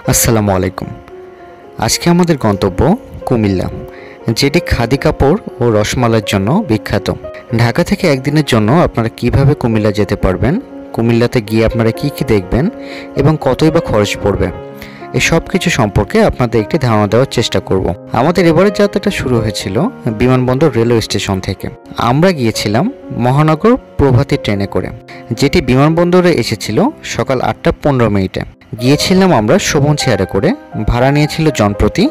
আসসালামু আলাইকুম। আজকে আমাদের গন্তব্য কুমিল্লা, যেটি খাদি কাপড় ও রসমালাইয়ের জন্য বিখ্যাত। ঢাকা থেকে একদিনের জন্য আপনারা কিভাবে কুমিল্লা যেতে পারবেন, কুমিল্লাতে গিয়ে আপনারা কি কি দেখবেন এবং কতই বা খরচ পড়বে, এই সব কিছু সম্পর্কে আপনাদের একটি ধারণা দেওয়ার চেষ্টা করব। আমাদের এবারের যাত্রাটা শুরু হয়েছিল বিমানবন্দর রেলওয়ে স্টেশন থেকে। আমরা গিয়েছিলাম মহানগর প্রভাতী ট্রেনে করে, যেটি বিমানবন্দরে এসেছিল সকাল 8:15 গিয়েছিলাম আমরা শোভন চেয়ারে করে। ভাড়া নিয়েছিল জনপ্রতি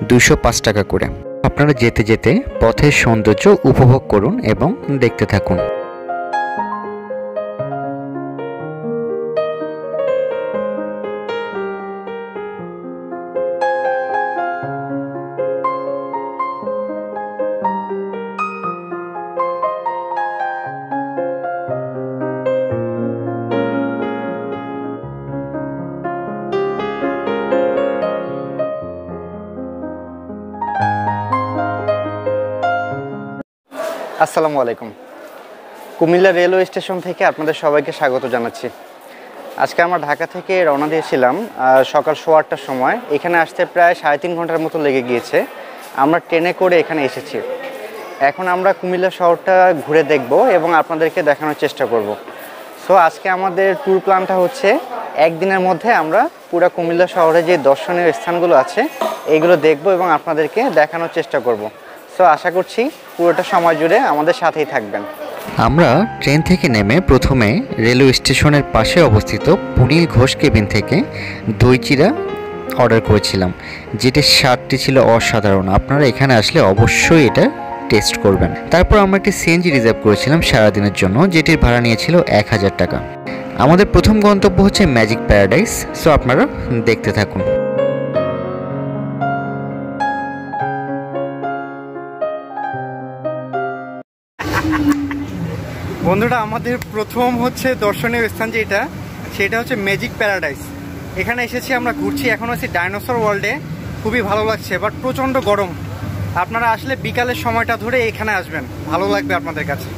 205 টাকা করে। আপনারা যেতে যেতে পথের সৌন্দর্য উপভোগ করুন এবং দেখতে থাকুন। আসসালামু আলাইকুম। কুমিল্লা রেলওয়ে স্টেশন থেকে আপনাদের সবাইকে স্বাগত জানাচ্ছি। আজকে আমরা ঢাকা থেকে রওনা দিয়েছিলাম সকাল 8:15টার সময়। এখানে আসতে প্রায় 3.5 ঘন্টার মতো লেগে গিয়েছে। আমরা ট্রেনে করে এখানে এসেছি। এখন আমরা কুমিল্লা শহরটা ঘুরে দেখব এবং আপনাদেরকে দেখানোর চেষ্টা করব। সো আজকে আমাদের ট্যুর প্ল্যানটা হচ্ছে একদিনের মধ্যে আমরা পুরো কুমিল্লা শহরে যে দর্শনীয় স্থানগুলো আছে এইগুলো দেখব এবং আপনাদেরকে দেখানোর চেষ্টা করব। সো আশা করছি পুরোটা সময় জুড়ে আমাদের সাথেই থাকবেন। আমরা ট্রেন থেকে নেমে প্রথমে রেলওয়ে স্টেশনের পাশে অবস্থিত পুনীল ঘোষ কেবিন থেকে দই চিড়া অর্ডার করেছিলাম, যেটির স্বাদটি ছিল অসাধারণ। আপনারা এখানে আসলে অবশ্যই এটা টেস্ট করবেন। তারপর আমরা একটি সিএনজি রিজার্ভ করেছিলাম সারাদিনের জন্য, যেটির ভাড়া নিয়েছিল 1000 টাকা। আমাদের প্রথম গন্তব্য হচ্ছে ম্যাজিক প্যারাডাইস। সো আপনারা দেখতে থাকুন। বন্ধুরা, আমাদের প্রথম হচ্ছে দর্শনীয় স্থান সেটা হচ্ছে ম্যাজিক প্যারাডাইস। এখানে এসেছি, আমরা ঘুরছি। এখন আছি ডাইনোসর ওয়ার্ল্ডে। খুবই ভালো লাগছে, বাট প্রচণ্ড গরম। আপনারা আসলে বিকালের সময়টা ধরে এখানে আসবেন, ভালো লাগবে আপনাদের কাছে।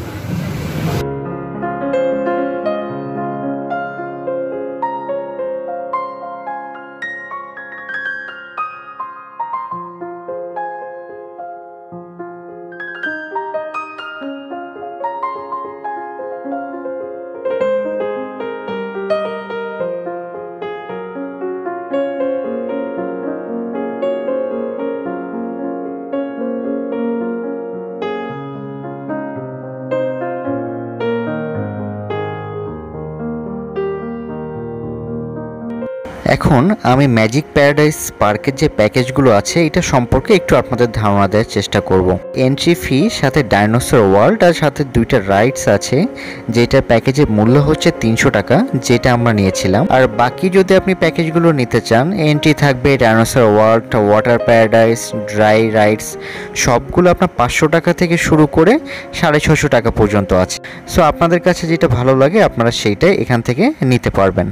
এখন আমি ম্যাজিক প্যারাডাইস পার্কের যে প্যাকেজগুলো আছে এটা সম্পর্কে একটু আপনাদের ধারণা দেওয়ার চেষ্টা করব। এন্ট্রি ফি, সাথে ডাইনোসর ওয়ার্ল্ড আর সাথে 2টা রাইডস আছে, যেটার প্যাকেজের মূল্য হচ্ছে 300 টাকা, যেটা আমরা নিয়েছিলাম। আর বাকি যদি আপনি প্যাকেজগুলো নিতে চান, এন্ট্রি থাকবে dinosaur world, water paradise, dry rides, সবগুলো আপনার 500 টাকা থেকে শুরু করে 650 টাকা পর্যন্ত আছে। সো আপনাদের কাছে যেটা ভালো লাগে আপনারা সেইটাই এখান থেকে নিতে পারবেন।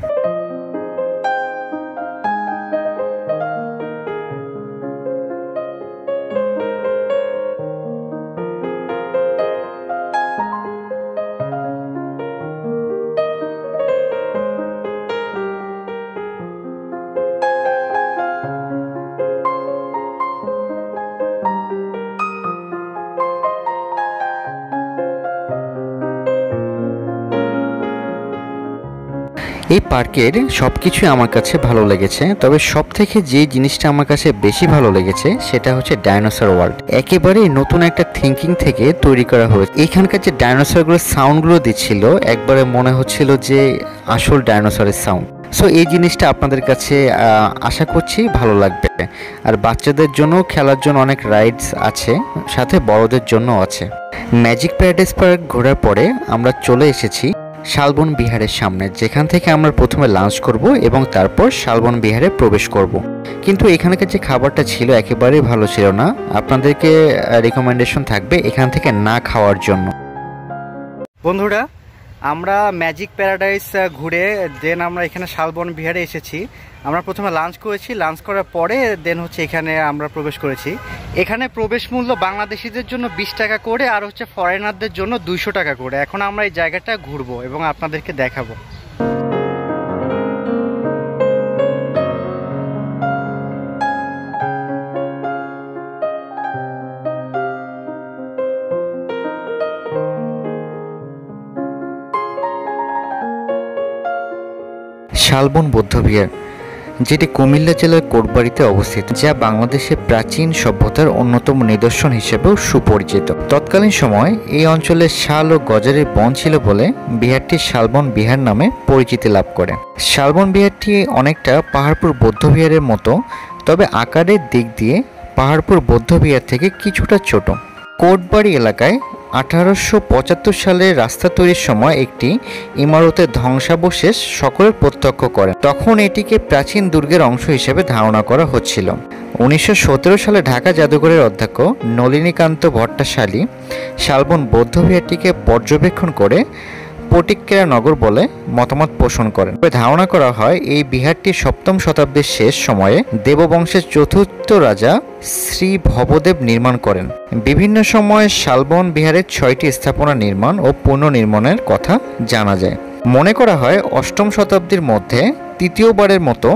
এই পার্কের সব কিছুই আমার কাছে ভালো লেগেছে, তবে সব থেকে যে জিনিসটা আমার কাছে বেশি ভালো লেগেছে সেটা হচ্ছে ডাইনোসর ওয়ার্ল্ড। একেবারে নতুন একটা থিঙ্কিং থেকে তৈরি করা হয়েছে। এখানকার যে ডাইনোসরগুলোর সাউন্ডগুলো দিচ্ছিল, একবারে মনে হচ্ছিল যে আসল ডাইনোসরের সাউন্ড। সো এই জিনিসটা আপনাদের কাছে আশা করছি ভালো লাগবে। আর বাচ্চাদের জন্য খেলার জন্য অনেক রাইডস আছে, সাথে বড়দের জন্য আছে। ম্যাজিক প্যারাডাইস পার্ক ঘোরার পরে আমরা চলে এসেছি শালবন বিহারের সামনে, যেখান থেকে আমরা প্রথমে লাঞ্চ করব এবং তারপর শালবন বিহারে প্রবেশ করব। কিন্তু এখানকার যে খাবারটা ছিল একেবারেই ভালো ছিল না। আপনাদেরকে রিকমেন্ডেশন থাকবে এখান থেকে না খাওয়ার জন্য। বন্ধুরা, আমরা ম্যাজিক প্যারাডাইস ঘুরে দেন আমরা এখানে শালবন বিহারে এসেছি। আমরা প্রথমে লাঞ্চ করেছি, লাঞ্চ করার পরে দেন হচ্ছে এখানে আমরা প্রবেশ করেছি। এখানে প্রবেশ মূল্য বাংলাদেশিদের জন্য 20 টাকা করে আর হচ্ছে ফরেনারদের জন্য 200 টাকা করে। এখন আমরা এই জায়গাটা ঘুরবো এবং আপনাদেরকে দেখাবো। শালবন বৌদ্ধবিহার, যেটি কুমিল্লা জেলার কোটবাড়িতে অবস্থিত, যা বাংলাদেশের প্রাচীন সভ্যতার অন্যতম নিদর্শন হিসেবেও সুপরিচিত। তৎকালীন সময় এই অঞ্চলে শাল ও গজারের বন ছিল বলে বিহারটি শালবন বিহার নামে পরিচিতি লাভ করে। শালবন বিহারটি অনেকটা পাহাড়পুর বৌদ্ধবিহারের মতো, তবে আকারের দিক দিয়ে পাহাড়পুর বৌদ্ধবিহার থেকে কিছুটা ছোট। কোটবাড়ি এলাকায় 1875 সালে রাস্তা তৈরির সময় একটি ইমারতের ধ্বংসাবশেষ সকলের প্রত্যক্ষ করে। তখন এটিকে প্রাচীন দুর্গের অংশ হিসেবে ধারণা করা হচ্ছিল। 1917 সালে ঢাকা জাদুঘরের অধ্যক্ষ নলিনীকান্ত ভট্টাশালী শালবন বৌদ্ধবিহারটিকে পর্যবেক্ষণ করে পটিক্কেরা নগর বলে মতামত পোষণ করেন। ধারণা করা হয় এই বিহারটি 7ম শতাব্দীর শেষ সময়ে দেববংশের চতুর্থ রাজা শ্রী ভবদেব নির্মাণ করেন। বিভিন্ন সময়ে শালবন বিহারের 6টি স্থাপনা নির্মাণ ও পুনর্নির্মাণের কথা জানা যায়। মনে করা হয় 8ম শতাব্দীর মধ্যে তৃতীয়বারের মতো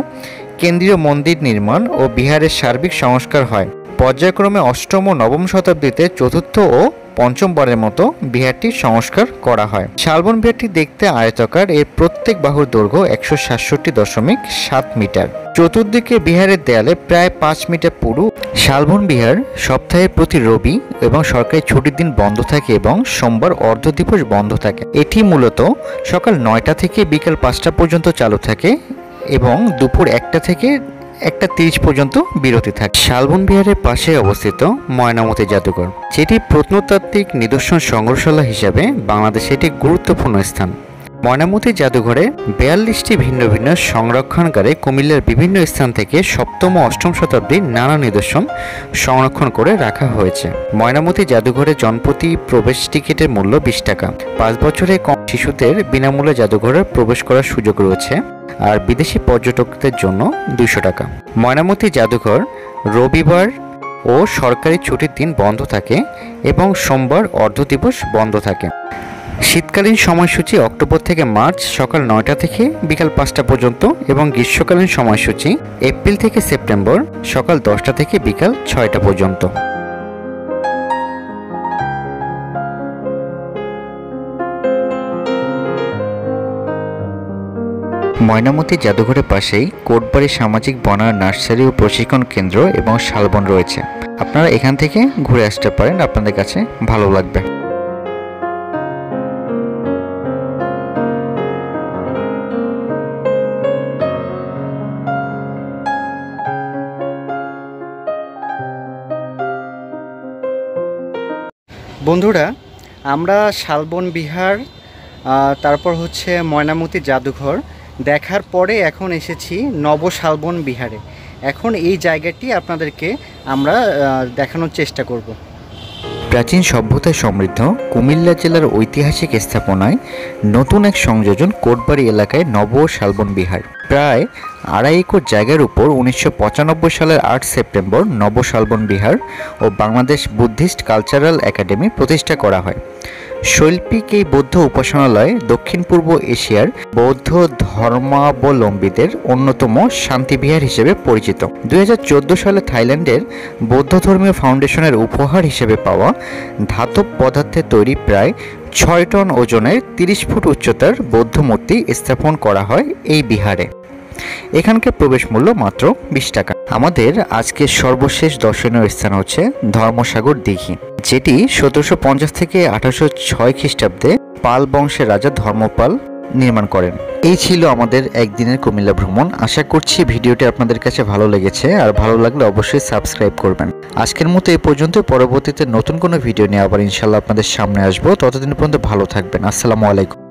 কেন্দ্রীয় মন্দির নির্মাণ ও বিহারের সার্বিক সংস্কার হয়। পর্যায়ক্রমে 8ম ও 9ম শতাব্দীতে চতুর্থ ও পঞ্চমবারের মতো বিহারটি সংস্কার করা হয়। শালবন বিহারটি দেখতে আয়তাকার, এর প্রত্যেক বাহুর দৈর্ঘ্য 167.7 মিটার। চতুর্দিকে বিহারের দেয়ালে প্রায় 5 মিটার পুরু। শালবন বিহার সপ্তাহের প্রতি রবি এবং সরকারি ছুটির দিন বন্ধ থাকে এবং সোমবার অর্ধ দিবস বন্ধ থাকে। এটি মূলত সকাল 9টা থেকে বিকাল 5টা পর্যন্ত চালু থাকে এবং দুপুর 1টা থেকে 1:30 পর্যন্ত বিরতি থাকে। শালবন বিহারের পাশে অবস্থিত ময়নামতি জাদুঘর, যেটি প্রত্নতাত্ত্বিক নিদর্শন সংগ্রহশালা হিসাবে বাংলাদেশে একটি গুরুত্বপূর্ণ স্থান। ময়নামতি জাদুঘরে 42টি ভিন্ন ভিন্ন সংরক্ষণগারে কুমিল্লার বিভিন্ন স্থান থেকে 7ম ও 8ম শতাব্দীর নানা নিদর্শন সংরক্ষণ করে রাখা হয়েছে। ময়নামতি জাদুঘরে জনপ্রতি প্রবেশ টিকিটের মূল্য 20 টাকা। 5 বছরের কম শিশুদের বিনামূল্যে জাদুঘরে প্রবেশ করার সুযোগ রয়েছে, আর বিদেশি পর্যটকদের জন্য 200 টাকা। ময়নামতি জাদুঘর রবিবার ও সরকারি ছুটির দিন বন্ধ থাকে এবং সোমবার অর্ধ দিবস বন্ধ থাকে। শীতকালীন সময়সূচি অক্টোবর থেকে মার্চ সকাল 9টা থেকে বিকাল 5টা পর্যন্ত এবং গ্রীষ্মকালীন সময়সূচি এপ্রিল থেকে সেপ্টেম্বর সকাল 10টা থেকে বিকাল 6টা পর্যন্ত। ময়নামতি জাদুঘরের পাশেই কোটবাড়ি সামাজিক বনায়ন নার্সারি ও প্রশিক্ষণ কেন্দ্র এবং শালবন রয়েছে। আপনারা এখান থেকে ঘুরে আসতে পারেন, আপনাদের কাছে ভালো লাগবে। বন্ধুরা, আমরা শালবন বিহার, তারপর হচ্ছে ময়নামতি জাদুঘর দেখার পরে এখন এসেছি নব শালবন বিহারে। এখন এই জায়গাটি আপনাদেরকে আমরা দেখানোর চেষ্টা করব। প্রাচীন সভ্যতায় সমৃদ্ধ কুমিল্লা জেলার ঐতিহাসিক স্থাপনায় নতুন এক সংযোজন কোটবাড়ি এলাকায় নব শালবন বিহার। প্রায় 2.5 একর জায়গার উপর 1995 সালের 8 সেপ্টেম্বর নব শালবন বিহার ও বাংলাদেশ বুদ্ধিস্ট কালচারাল একাডেমি প্রতিষ্ঠা করা হয়। শৈল্পিক এই বৌদ্ধ উপাসনালয় দক্ষিণ পূর্ব এশিয়ার বৌদ্ধ ধর্মাবলম্বীদের অন্যতম শান্তিবিহার হিসেবে পরিচিত। 2014 সালে থাইল্যান্ডের বৌদ্ধ ধর্মীয় ফাউন্ডেশনের উপহার হিসেবে পাওয়া ধাতব পদার্থে তৈরি প্রায় 6 টন ওজনের 30 ফুট উচ্চতার বৌদ্ধ মূর্তি স্থাপন করা হয় এই বিহারে। এখানকার প্রবেশ মূল্য মাত্র 20 টাকা। আমাদের আজকের সর্বশেষ দর্শনীয় স্থান হচ্ছে ধর্মসাগর দিঘি, যেটি 1750 থেকে 1806 খ্রিস্টাব্দে পাল বংশের রাজা ধর্মপাল নির্মাণ করেন। এই ছিল আমাদের একদিনের কুমিল্লা ভ্রমণ। আশা করছি ভিডিওটি আপনাদের কাছে ভালো লেগেছে, আর ভালো লাগলে অবশ্যই সাবস্ক্রাইব করবেন। আজকের মতো এই পর্যন্ত। পরবর্তীতে নতুন কোনো ভিডিও নিয়ে আবার ইনশাল্লাহ আপনাদের সামনে আসবো। ততদিন পর্যন্ত ভালো থাকবেন। আসসালামু আলাইকুম।